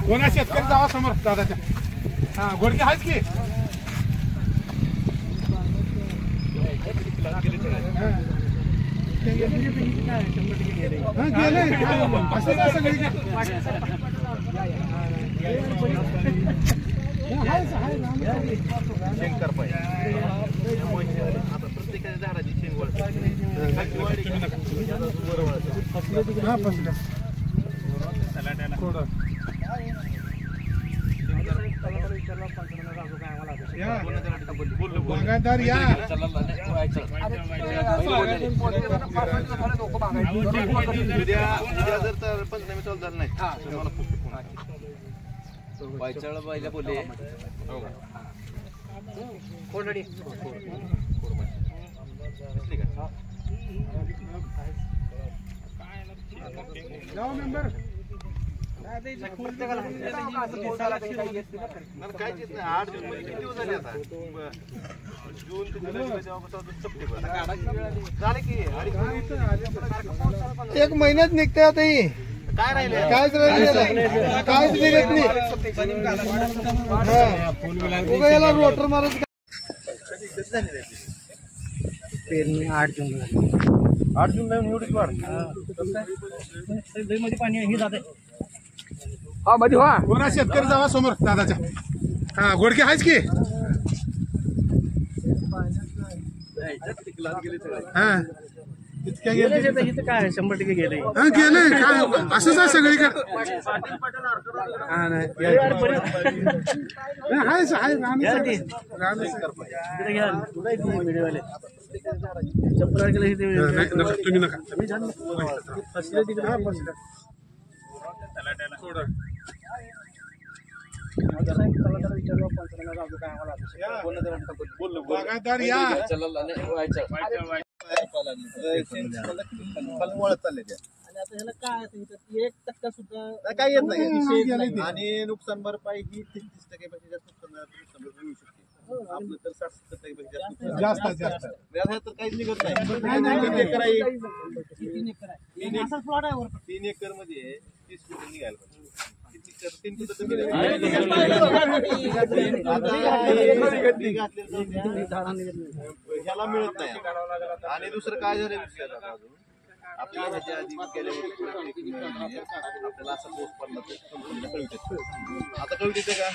कोणा शेतकरी जावा समोर दादाच्या. हा गोडके आहेच की. शंकर पाय आता प्रत्येकाच्या झाडाची शेंगवळ बागायतदार या. उद्या जर तर पंचनामे चालू झालं नाही वायचाळ बाईला बोलले जाऊ मेंबर. काय नाही 8 जून मध्ये किती दिवस झाले आता जून ते जुलै सप्टेंबर झाले की 1 महिन्यात निघते आता ही. काय राहिले कायच निघत नाही. उगायला रोटर मारत. पेरणी 8 जून 8 जून नाही एवढीच वाढ मध्ये पाणी हे जाते. कोणा शेतकरी जावा समोर दादाच्या. हा गोडके आहेच की. हा इतक्या गेले काय 100% गेले. हा गेले काय असंच आहे सगळीकडे. हा नाही तुम्ही नका. बागायतदार या. वळत चालले त्या काय 1% सुद्धा काय येत नाही आणि नुकसान भरपाई ही 33% पेक्षा जास्त नुकसान भरपाई मिळू शकते. आपलं तर 60-70% पेक्षा जास्त व्याजात तर काहीच निघत नाही. 3 एकर मध्ये 30 क्विंटल निघायला पाहिजे. 3 क्विंटल ह्याला मिळत नाही. आणि दुसरं काय झालं अजून आपल्या ह्याच्या आधी आपल्याला असा पाऊस पडला तर कंपनीला कळवित. आता कळवित का